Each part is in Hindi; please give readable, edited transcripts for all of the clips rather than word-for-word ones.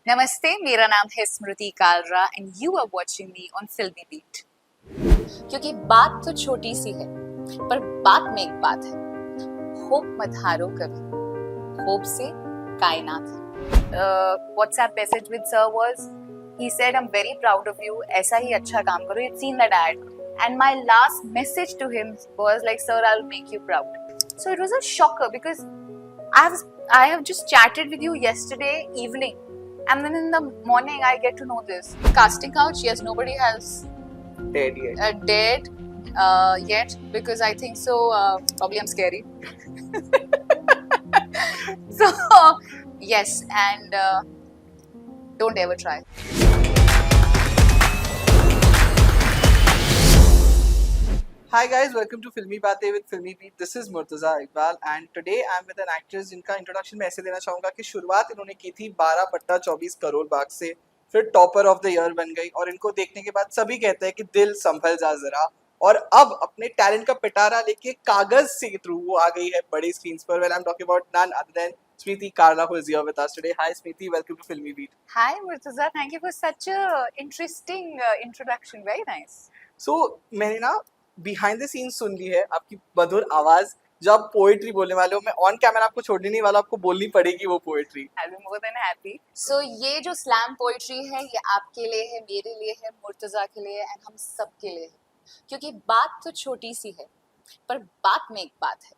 नमस्ते, मेरा नाम है Smriti Kalra and you are watching me on Filmi Beat. क्योंकि बात तो छोटी सी है, पर बात में एक बात है। होप मत हारो कभी, होप से कायनात है। WhatsApp message with sir was, he said I'm very proud of you, ऐसा ही अच्छा काम करो, you'd seen that ad, and my last message to him was like, sir, I'll make you proud. So it was a shocker because I have just chatted with you yesterday evening, and then in the morning I get to know this. Casting couch, yes, nobody has dared yet because I think so. Probably I'm scary. So yes, and don't ever try. Hi guys, welcome to Filmy Batein with Filmy Beat. This is Murtaza Iqbal and today I am with an actress जिनका इंट्रोडक्शन मैं ऐसे देना चाहूँगा कि शुरुआत इन्होंने की थी 12 पट्टा 24 करोड़ बाग से, फिर टॉपर ऑफ द ईयर बन गई और इनको देखने के बाद सभी कहते हैं कि दिल संभल जा जरा, और अब अपने टैलेंट का पिटारा लेके कागज से थ्रू वो आ गई है बड़ी स्क्रीन पर. Well, I'm talking about none other than Smriti Karla, who is here with us today. Hi Smriti, welcome to Filmy Beat. Hi Murtaza, thank you for such a interesting introduction. Very nice. So मैंने ना बिहाइंड द सीन सुन ली है आपकी मधुर आवाज. जब पोएट्री बोलने वाले हो, मैं ऑन कैमरा आपको छोड़ने नहीं वाला, आपको बोलनी पड़ेगी वो poetry. I'll be more than happy. So ये जो स्लैम पोइट्री है, ये आपके लिए है, मेरे लिए है, मुर्तजा के लिए एंड हम सब के लिए है. क्योंकि बात तो छोटी सी है, पर बात में एक बात है.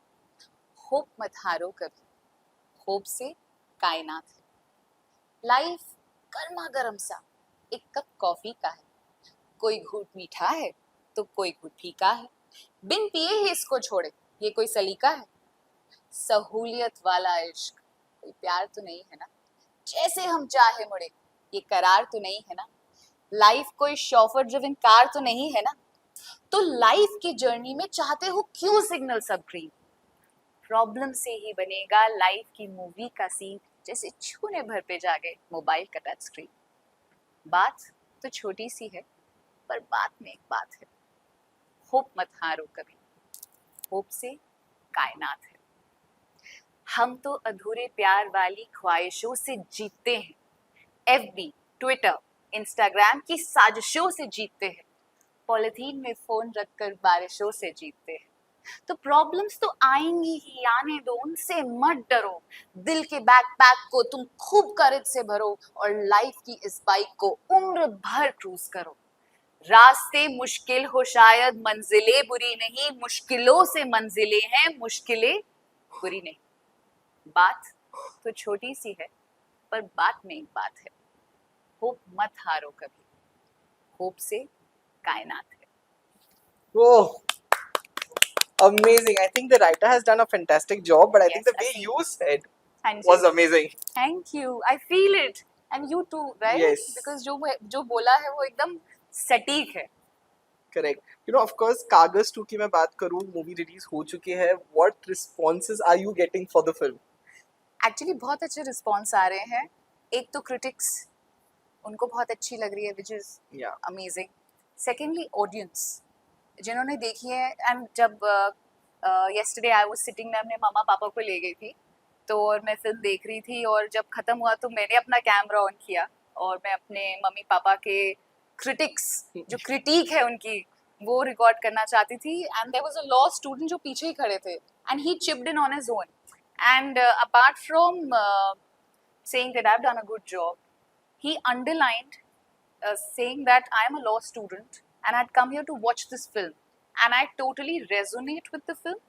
होप मत हारो कभी, होप से कायनात है. लाइफ गर्मा गर्म सा एक कप कॉफी का है. कोई घूंट मीठा है तो कोई घूंट फीका है. बिन पिए ही इसको छोड़े, ये कोई सलीका है. सहूलियत वाला इश्क कोई प्यार तो नहीं है ना. जैसे हम चाहे मुड़े, ये करार तो नहीं है ना. लाइफ कोई शॉफर ड्रिवन कार तो नहीं है ना. तो लाइफ की जर्नी में चाहते हो क्यों सिग्नल सब ग्रीन. प्रॉब्लम से ही बनेगा लाइफ की मूवी का सीन, जैसे छूने भर पे जागे मोबाइल का टच स्क्रीन. बात तो छोटी सी है, पर बात में एक बात है. होप मत हारो कभी, होप से कायनात है. हम तो अधूरे प्यार वाली ख्वाहिशों से जीतते हैं. FB, ट्विटर, इंस्टाग्राम की साजिशों से जीतते हैं. पॉलिथीन में फोन रखकर बारिशों से जीतते हैं. तो प्रॉब्लम्स तो आएंगी ही, आने दो, उनसे मत डरो. दिल के बैकपैक को तुम खूब करेज से भरो और लाइफ की इस बाइक को उम्र भर क्रूज करो. रास्ते मुश्किल हो शायद, मंजिलें बुरी नहीं, मुश्किलों से मंजिलें हैं, मुश्किलें बुरी नहीं. बात तो छोटी सी है, पर बात में एक बात है. होप मत हारो कभी, होप से कायनात है. Oh, amazing. I think the writer has done a fantastic job, but I think the Yes, way I think- you said Thank was you. amazing. Thank you. I feel it. And you too, right? Yes. Because जो बोला है वो एकदम सटीक है. Correct. You know, of course, कागज 2 की मैं बात करूँ, मूवी रिलीज हो चुकी है. What responses are you getting for the film? Actually बहुत अच्छे रिस्पॉन्स आ रहे हैं. एक तो क्रिटिक्स, उनको बहुत अच्छी लग रही है, which is Yeah. Amazing. Secondly audience जिन्होंने देखी है. एंड जब yesterday आई वाज सिटिंग, मैं अपने मामा पापा को ले गई थी, तो और मैं फिल्म देख रही थी, और जब खत्म हुआ तो मैंने अपना कैमरा ऑन किया और मैं अपने मम्मी पापा के क्रिटिक्स, जो क्रिटिक है उनकी, वो रिकॉर्ड करना चाहती थी. And there was a law student जो पीछे ही खड़े थे, and he chipped in on his own. And apart from saying that I've done a good job, he underlined saying that I am a law student and I'd come here to watch this film, and I totally resonate with the film.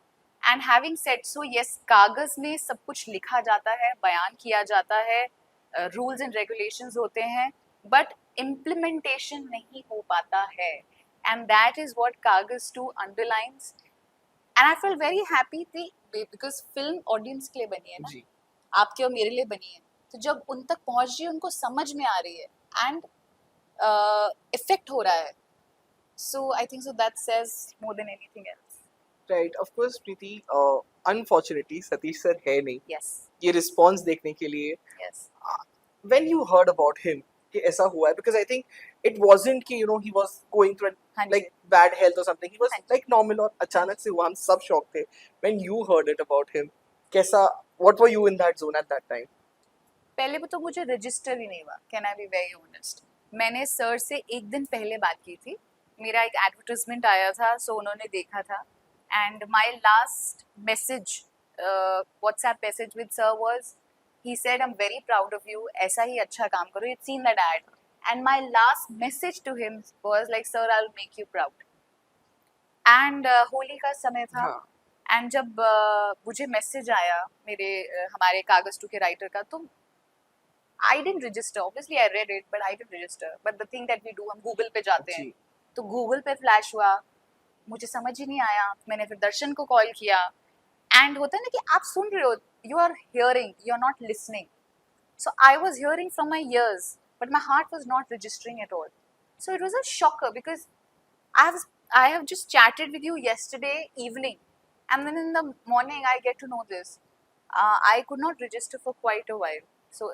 And having said so, yes, कागज में सब कुछ लिखा जाता है, बयान किया जाता है, रूल्स एंड रेगुलेशंस होते हैं, बट इम्प्लीमेंटेशन नहीं हो पाता है. एंड दैट इज व्हाट कागज 2 underlines. And I feel very happy थी बिकॉज फिल्म ऑडियंस के लिए बनी है ना, जी. आपके और मेरे लिए बनी है. तो जब उन तक पहुंच रही है, उनको समझ में आ रही है एंड इफेक्ट हो रहा है. So I think so that says more than anything else. Right. Of course, Preeti, unfortunately, Satish sir है नहीं यस ये रिस्पॉन्स देखने के लिए. Yes. When you heard about him कि ऐसा हुआ है, because I think it wasn't कि you know he was going through हाँ जी. like bad health or something, he was हाँ जी. like normal, और अचानक से हुआ, हम सब शॉक थे. When you heard it about him, कैसा, what were you in that zone at that time? पहले तो मुझे रजिस्टर ही नहीं हुआ, can I B very honest. मैंने सर से एक दिन पहले बात की थी, मेरा एक एडवर्टाइजमेंट आया था, सो उन्होंने देखा था, and my last message, WhatsApp message with sir was, he said I am very proud of you, ऐसा ही अच्छा काम करो, it's seen that ad, and my last message to him was like sir I will make you proud. And Holi का समय था, हाँ एंड जब मुझे मैसेज आया मेरे हमारे कागज टू के राइटर का, तो I didn't register. Obviously, I read it, but I didn't register. But the thing that we do, हम Google पे जाते हैं, जी तो Google पे फ्लैश हुआ, मुझे समझ ही नहीं आया, मैंने फिर दर्शन को कॉल किया, एंड होता है ना कि आप सुन रहे हो, you are hearing, you are not listening. So I was hearing from my ears, but my heart was not registering at all. So it was a shocker because I have I have just chatted with you yesterday evening, and then in the morning I get to know this. I could not register for quite a while. So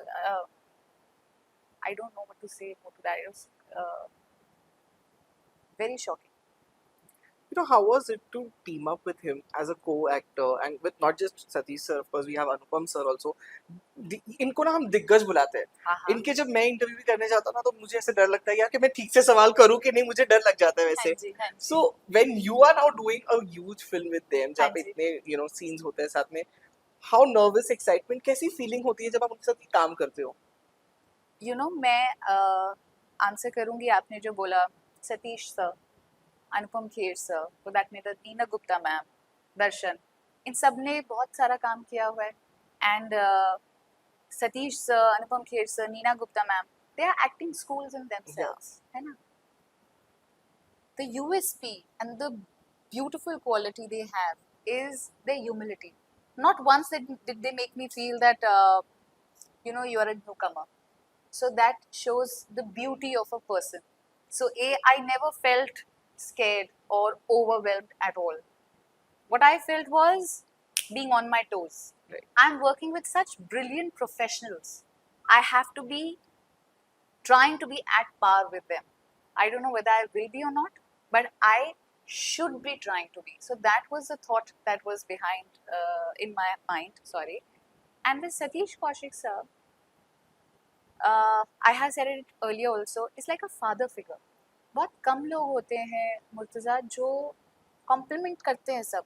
I don't know what to say more to that. It was very shocking. you know how was it to team up with him as a co-actor and with not just Satish sir, of course we have Anupam sir also. इनको ना हम दिग्गज बुलाते हैं, हाँ हाँ इनके जब मैं इंटरव्यू भी करने जाता हूँ ना, तो मुझे ऐसे डर लगता है यार कि मैं ठीक से सवाल करूँ कि नहीं, मुझे डर लग जाता है हाँ वैसे. जी हाँ जी So when you are now doing a huge film with them, जहाँ हाँ पे जी. इतने you know scenes होते हैं साथ में, how nervous excitement, कैसी फीलिंग होती है जब आप उनके साथ काम करते हो? You know, मैं आंसर करूंगी आपने जो बोला, Satish sir, Anupam Kher sir, for that matter Neena Gupta ma'am, Darshan, इन सब ने बहुत सारा काम किया हुआ है, and Satish sir, Anupam Kher sir, Neena Gupta ma'am, they are acting schools in themselves, है ना? The USP and the beautiful quality they have is their humility. Not once did they make me feel that you are a newcomer. So that shows the beauty of a person. So I never felt scared or overwhelmed at all. What I felt was being on my toes. Right. I'm working with such brilliant professionals. I have to be trying to be at par with them. I don't know whether I will be or not, but I should be trying to be. So that was the thought that was behind in my mind. Sorry. And with Satish Kaushik sir, I have said it earlier also. It's like a father figure. बहुत कम लोग होते हैं मुर्तज़ा जो कॉम्प्लीमेंट करते हैं सब,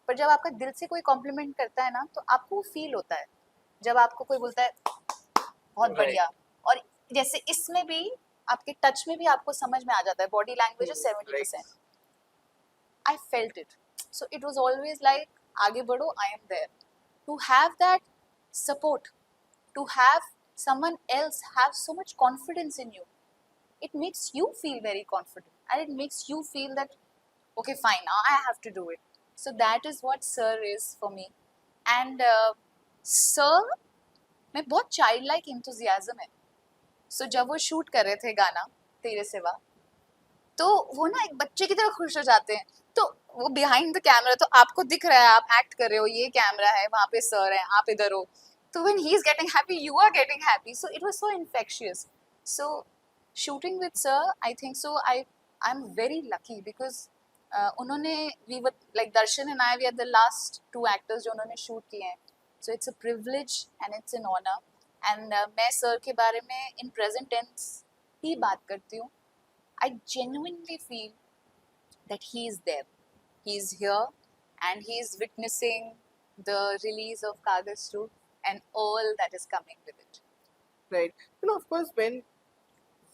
पर जब आपका दिल से कोई कॉम्प्लीमेंट करता है ना, तो आपको फील होता है जब आपको कोई बोलता है बहुत Right. बढ़िया. और जैसे इसमें भी आपके टच में भी आपको समझ में आ जाता है, body language is 70%. I felt it. So it was always like आगे बढ़ो, I am there to have that support, to have someone else have so much confidence in you. It makes you feel very confident and it makes you feel that okay fine, now I have to do it. So that is what sir is for me. And sir में बहुत चाइल्ड लाइक इंथुजियाज्म है. सो जब वो शूट कर रहे थे गाना तेरे सिवा, तो वो ना एक बच्चे की तरह खुश हो जाते हैं. तो वो बिहाइंड द कैमरा तो आपको दिख रहा है, आप एक्ट कर रहे हो, ये कैमरा है, वहाँ पे सर है, आप इधर हो, तो when he is getting happy you are getting happy. So it was so infectious. So shooting with sir, I think so I am very lucky because उन्होंने we were like Darshan and I, we are the last 2 actors जो उन्होंने शूट किए हैं. So it's a privilege and it's an honour. And मैं सर के बारे में इन प्रेजेंट टेंस ही बात करती हूँ. I genuinely feel that he is there. He is here and he is witnessing the release of Kagas 2 and all that is coming with it. Right. You know, of course, when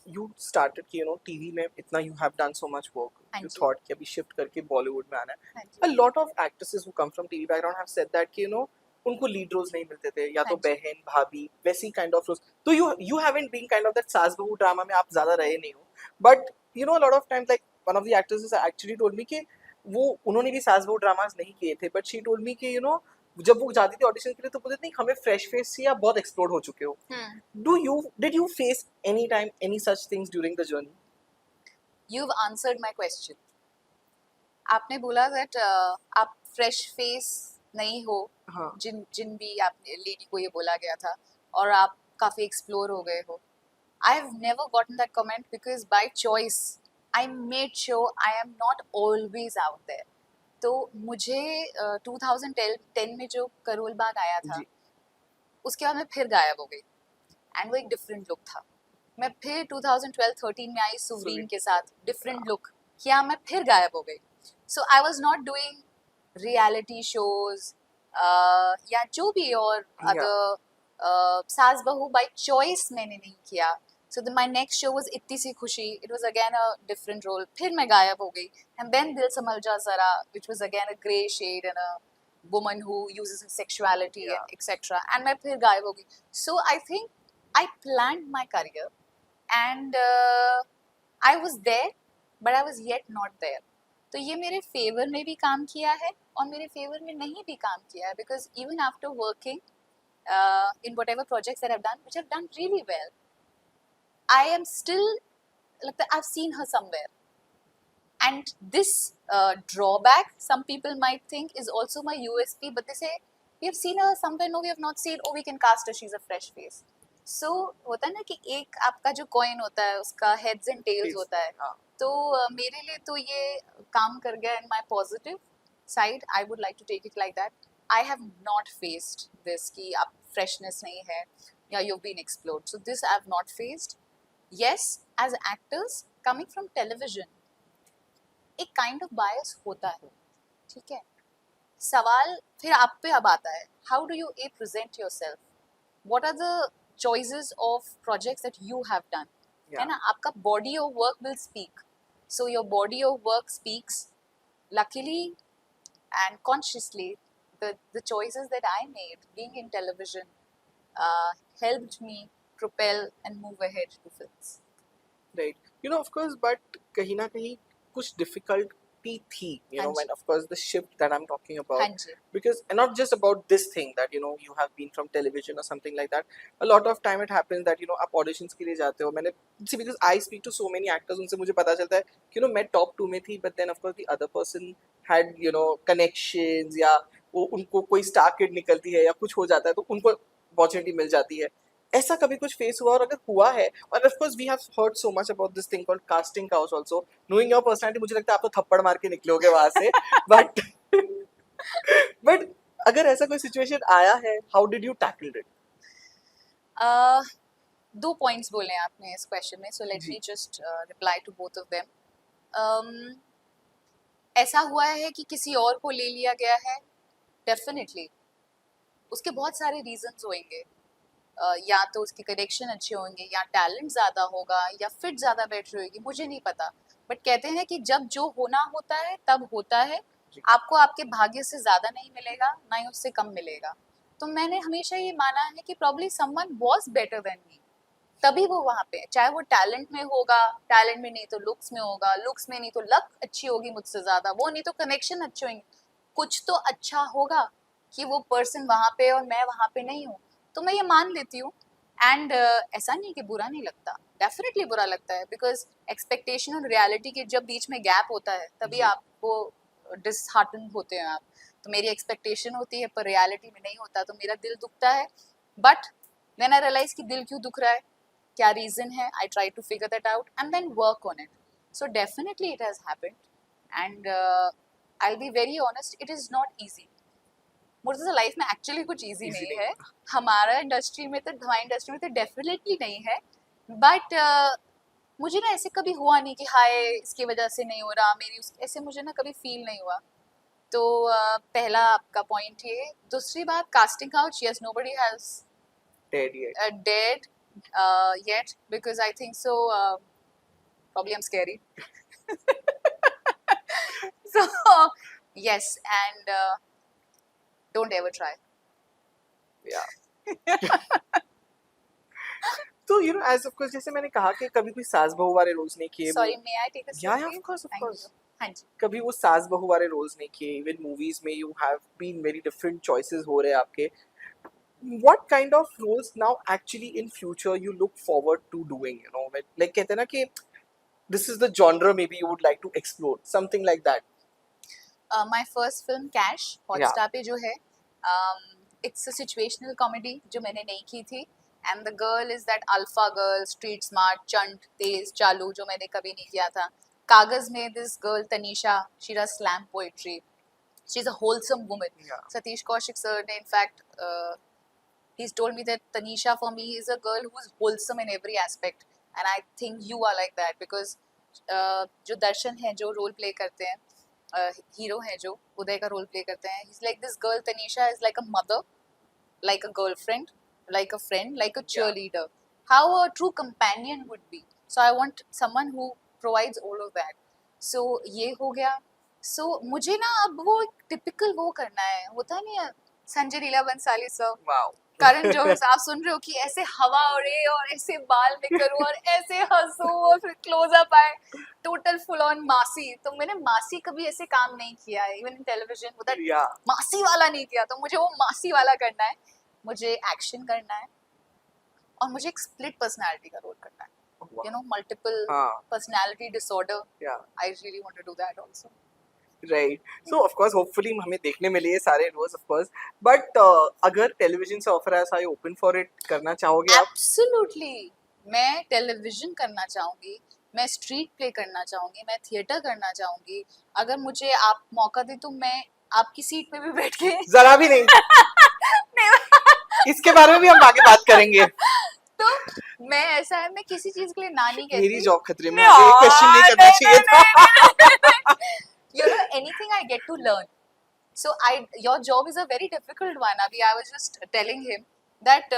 you started कि you know TV में इतना you have done so much work, हाँ you जी. thought कि अभी shift करके Bollywood में आना है. हाँ A ji. lot of actresses who come from TV background have said that कि you know उनको lead roles नहीं मिलते थे, या तो हाँ जी. बहन भाभी वैसी kind of roles. तो you haven't been kind of that सास बहू drama में आप ज़्यादा रहे नहीं हो. But you know a lot of times like one of the actresses actually told me कि वो उन्होंने भी सास बहू dramas नहीं किए थे, but she told me कि you know जब वो जाती थी ऑडिशन के लिए तो बोलते नहीं हमें फ्रेश फेस चाहिए, आप बहुत एक्सप्लोर हो चुके हो. Did you face any time any such things during the journey? You've answered my question. आपने बोला that आप fresh face नहीं हो, हाँ. जिन भी आपने लेडी को ये बोला गया था, और आप काफ़ी एक्सप्लोर हो गए हो. I have never gotten that comment because by choice I made sure I am not always out there. तो मुझे 2010 में जो करोल बाग आया था, जी. उसके बाद मैं फिर गायब हो गई एंड वो एक डिफरेंट लुक था। मैं फिर 2012-13 में आई सुवरीन के साथ, डिफरेंट लुक किया, मैं फिर गायब हो गई। So I was not doing reality shows या जो भी और अदर सास बहू बाय चॉइस मैंने नहीं किया। So my next show was Itti Si Khushi, it was again a different role, फिर मैं गायब हो गई। एंड देन दिल Sambhal Ja Zara, which was again a grey shade and a woman who uses her sexuality Yeah. and etc. And मैं फिर गायब हो गई। So I think I planned my career and I was there but I was yet not there. तो ये मेरे फेवर में भी काम किया है और मेरे फेवर में नहीं भी काम किया है, because even after working in whatever projects that I've done, which I've done really well, I am still like I've seen her somewhere. And this drawback, some people might think, is also my USP, but they say, we have seen her somewhere, no, we have not seen, oh, we can cast her, she's a fresh face. So होता है ना कि एक आपका जो कॉइन होता है उसका हेड्स एंड टेल्स होता है, तो मेरे लिए तो ये काम कर गया in my positive side. I would like to take it like that. I have not faced this कि आप फ्रेशनेस नहीं है या you been explored, so this I have not faced. Yes, as actors coming from television एक काइंड ऑफ बायस होता है, ठीक है। सवाल फिर आप पे अब आता है, how do you a present yourself, what are the choices of projects that you have done, है ना। आपका body of work will speak, so your body of work speaks. Luckily and consciously, the choices that I made being in television helped me propel and move ahead to films. Right. You know, of course, but kahin na kahin kuch difficulty thi, you know, when of course the shift that I'm talking about. Hanji. Because and not just about this thing that, you know, you have been from television or something like that. A lot of time it happens that, you know, आप auditions के लिए जाते हो। मैंने see, because I speak to so many actors, उनसे मुझे पता चलता है कि, you know, मैं top 2 में थी, but then of course the other person had, you know, connections, या वो उनको कोई star kid निकलती है या कुछ हो जाता है तो उनको opportunity मिल जाती है। ऐसा कभी कुछ फेस हुआ, और अगर हुआ है, और of course we have heard so much about this thing called casting couch also, knowing your personality मुझे लगता है आप तो थप्पड़ मार के निकलोगे वहां से। बट बट अगर ऐसा कोई सिचुएशन आया है, how did you tackle it? दो पॉइंट्स बोले आपने इस क्वेश्चन में, so let me just reply to both of them. ऐसा हुआ है कि किसी और को ले लिया गया है, डेफिनेटली उसके बहुत सारे रीजंस होंगे। या तो उसके कनेक्शन अच्छे होंगे, या टैलेंट ज़्यादा होगा, या फिट ज़्यादा बेटर होगी, मुझे नहीं पता। बट कहते हैं कि जब जो होना होता है तब होता है, आपको आपके भाग्य से ज़्यादा नहीं मिलेगा, ना ही उससे कम मिलेगा। तो मैंने हमेशा ये माना है कि probably someone was better than me, तभी वो वहाँ पे, चाहे वो टैलेंट में होगा, टैलेंट में नहीं तो लुक्स में होगा, लुक्स में नहीं तो लक अच्छी होगी मुझसे ज़्यादा, वो नहीं तो कनेक्शन अच्छे होंगे, कुछ तो अच्छा होगा कि वो पर्सन वहाँ पे और मैं वहाँ पे नहीं हूँ। तो मैं ये मान लेती हूँ। एंड ऐसा नहीं कि बुरा नहीं लगता, डेफिनेटली बुरा लगता है, बिकॉज एक्सपेक्टेशन और रियलिटी के जब बीच में गैप होता है तभी आपको डिसहार्टन होते हैं आप। तो मेरी एक्सपेक्टेशन होती है पर रियलिटी में नहीं होता, तो मेरा दिल दुखता है। बट व्हेन आई रियलाइज कि दिल क्यों दुख रहा है, क्या रीज़न है, I try to figure that out and then work on it. So definitely it has happened and I will be very honest, it is not easy. Murtaza life में एक्चुअली कुछ इजी नहीं है, हमारा इंडस्ट्री में तो, हमारी इंडस्ट्री में तो डेफिनेटली नहीं है। बट मुझे ना ऐसे कभी हुआ नहीं कि हाय इसकी वजह से नहीं हो रहा, मेरी ऐसे मुझे ना कभी फील नहीं हुआ। तो पहला आपका पॉइंट ये। दूसरी बात, casting couch, yes, nobody has dead yet, because I think so probably I'm scary. So yes, and don't ever try. Yeah. तो you know, as of course जैसे मैंने कहा कि कभी कोई सास बहू वाले रोल्स नहीं किए। Sorry, may I take a sip? Yeah, of course, of Thank course. you. हाँ जी। कभी वो सास बहू वाले रोल्स नहीं किए। इवन मूवीज में you have been very different choices हो रहे हैं आपके। What kind of roles now actually in future you look forward to doing, you know, like कहते हैं ना कि this is the genre maybe you would like to explore, something like that. My first film Cash Hotstar पे जो है, it's a situational comedy जो मैंने नहीं की थी, and the girl is that alpha girl, street smart, चंट, तेज, चालू, जो मैंने कभी नहीं किया था। कागज में this girl Tanisha, she does slam poetry, she's a wholesome woman. Satish Kaushik sir ने in fact he's told me that Tanisha for me is a girl who's wholesome in every aspect, and I think you are like that because जो दर्शन है जो रोल प्ले करते हैं हीरो है जो उदय का रोल प्ले करते हैं, he's like this girl Tanisha is like a mother, like a girlfriend, like a friend, like a cheerleader. How a true companion would be. So I want someone who provides all of that. So ये हो गया. So मुझे ना अब वो टिपिकल वो करना है, होता नहीं है संजय लीला बंसाली सर, वाओ करण जोहर आप सुन रहे हो कि ऐसे हवा उड़े और ऐसे बाल में करूँ और ऐसे हंसू और फिर क्लोज अप आए, टोटल फुल ऑन मासी. तो मैंने मासी कभी ऐसे काम नहीं किया है, इवन इन टेलीविजन वो या मासी वाला नहीं किया, तो मुझे वो मासी वाला करना है. मुझे एक्शन करना है और मुझे एक स्प्लिट पर्सनालिटी का रोल करना है, यू नो मल्टीपल हाँ पर्सनालिटी डिसऑर्डर. या I really want to do that also. Right. So of course hopefully हमें देखने मिले ये सारे रोल्स ऑफ कोर्स, बट अगर टेलीविजन से ऑफर आया, आई ओपन फॉर इट, करना चाहोगे आप? एब्सोल्युटली. मैं टेलीविजन करना चाहूंगी, मैं स्ट्रीट प्ले करना चाहूंगी, मैं थिएटर करना चाहूंगी. अगर मुझे आप मौका दे तो मैं आपकी सीट पे भी बैठ के जरा भी नहीं. इसके बारे में भी हम आगे बात करेंगे. तो मैं ऐसा है, मैं किसी चीज के लिए ना नहीं कहती. मेरी जॉब खतरे में आ गई, ये क्वेश्चन नहीं करना चाहिए था. You know, anything I get to learn. So your job is a very difficult one. Abhi I was just telling him that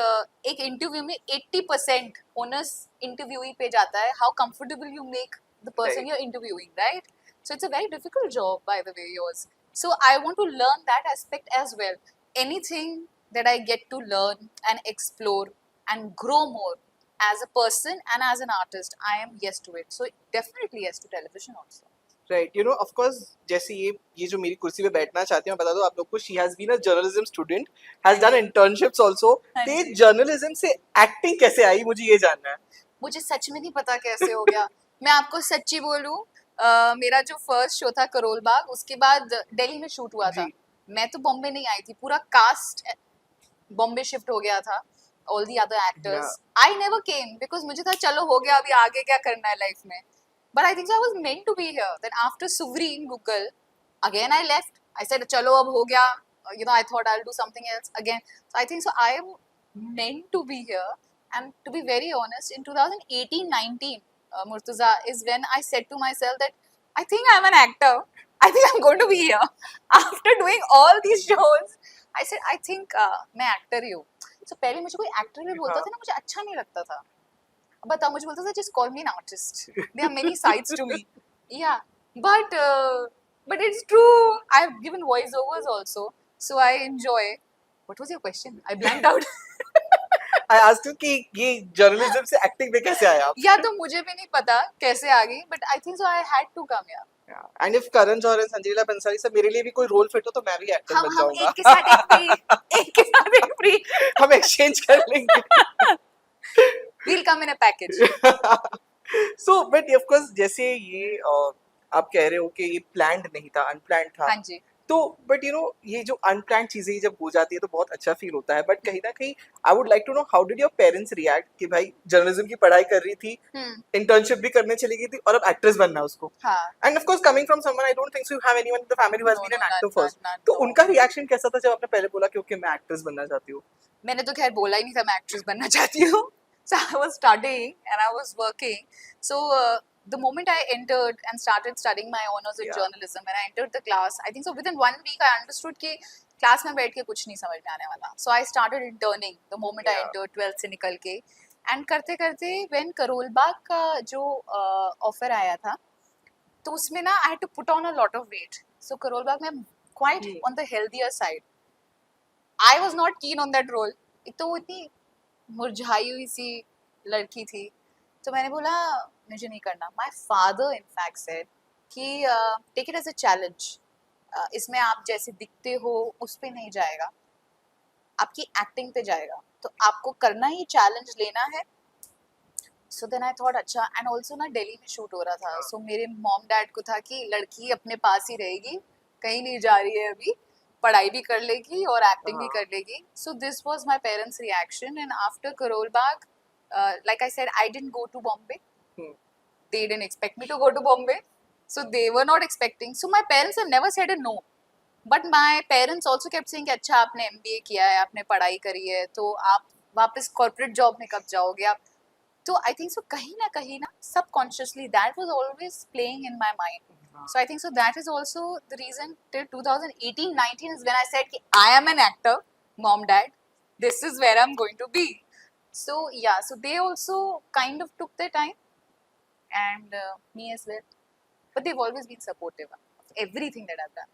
एक interview में 80% onus interviewee पे जाता है. How comfortable you make the person Right. you're interviewing, right? So it's a very difficult job, by the way, yours. So I want to learn that aspect as well. Anything that I get to learn and explore and grow more as a person and as an artist, I am yes to it. So definitely yes to television also. Right. You know of course जैसे ये जो मेरी कुर्सी पे बैठना चाहती हूँ, बता दो आप लोग को, she has been a journalism student, has done internships also. हाँ ते जी. जर्नलिज्म से एक्टिंग कैसे आई, मुझे ये जानना है. मुझे सच में नहीं पता कैसे हो गया. मैं आपको सच्ची बोलूं, मेरा जो फर्स्ट शो था करोल बाग, उसके बाद दिल्ली में शूट हुआ था. जी. मैं तो बॉम्बे नहीं आई थी, पूरा कास्ट बॉम्बे शिफ्ट हो गया था. All the other actors, I never came because मुझे था चलो हो गया, अभी आगे क्या करना है लाइफ में. But I think I was meant to be here. Then after सुवरी in Google again I left. I said चलो अब हो गया, you know, I thought I'll do something else again. So I think so I am meant to be here. And to be very honest, in 2018-19, Murtaza, is when I said to myself that I think I'm an actor. I think I'm going to be here. After doing all these shows, I said I think मैं actor ही हूँ. So पहले मुझे कोई actor भी बोलता था ना, मुझे अच्छा नहीं लगता था. बताओ, मुझे बोलता था just call me an artist. There are many sides to me. Yeah, but it's true. I've given voiceovers also, so I enjoy. What was your question? I blanked out. I asked you कि ये जर्नलिज्म से एक्टिंग पे कैसे आया आप? या तो मुझे भी नहीं पता कैसे आ गई, but I think so I had to come here. And if Karan Johar and Sanjay Leela Bhansali से मेरे लिए भी कोई रोल फिट हो तो मैं भी एक्टर बन हम जाऊंगा. एक के साथ एक फ्री, एक के साथ एक फ्री. हम एक्सचेंज कर लेंगे. We'll come in a package. So but of course जैसे ये आप कह रहे हो कि ये प्लान्ड नहीं था, अनप्लान्ड था. हाँ जी. तो बट यू नो ये जो अनप्लान्ड चीजें जब हो जाती है तो बहुत अच्छा फील होता है. बट कहीं ना कहीं I would like to know how did your parents react कि भाई जर्नलिज्म की पढ़ाई कर रही थी, इंटर्नशिप भी करने चली गई थी और अब एक्ट्रेस बनना है उसको. हाँ. And of course coming from someone, I don't think so you have anyone in the family who has No, been no, an actor none, first. none, तो no. उनका रिएक्शन कैसा था जब आपने पहले बोला कि ओके मैं एक्ट्रेस बनना चाहती हूँ? मैंने तो खैर बोला ही नहीं था मैं एक्ट्रेस बनना चाहती हूँ. So I was studying and I was working. So the moment I entered and started studying my honors in Yeah. journalism, and I entered the class, I think so within 1 week I understood कि क्लास में बैठ के कुछ नहीं समझ में आने वाला. So I started interning the moment I Yeah. entered 12th से निकल के. And करते करते when करोल बाग का जो ऑफर आया था, तो उसमें ना I had to put on a lot of weight. So Karol Bagh में I'm quite on the healthier side. I was not keen on that role. एक तो वो इतनी मुरझाई हुई सी लड़की थी, तो मैंने बोला मुझे नहीं करना. माई फादर इनफैक्ट सेड कि take it as a challenge. इसमें आप जैसे दिखते हो उस पे नहीं जाएगा, आपकी एक्टिंग पे जाएगा, तो आपको करना ही चैलेंज लेना है. सो देन आई थॉट अच्छा. एंड ऑल्सो ना दिल्ली में शूट हो रहा था, सो मेरे मॉम डैड को था कि लड़की अपने पास ही रहेगी, कहीं नहीं जा रही है अभी, पढ़ाई भी कर लेगी और एक्टिंग भी कर लेगी. So this was my parents reaction. And after Karol Bagh, like I said, I didn't go to Bombay. They didn't expect me to go to Bombay, so they were not expecting. So my parents have never said a no. But my parents also kept saying कि अच्छा आपने MBA किया है, आपने पढ़ाई करी है, तो आप वापस कॉर्पोरेट जॉब में कब जाओगे आप? तो आई थिंक सो कहीं ना subconsciously that was always playing in my mind. So I think so that is also the reason till 2018-19 is when I said कि I am an actor, mom dad, this is where I'm going to be. So yeah, so they also kind of took their time, and me as well, but they've always been supportive of everything that I've done.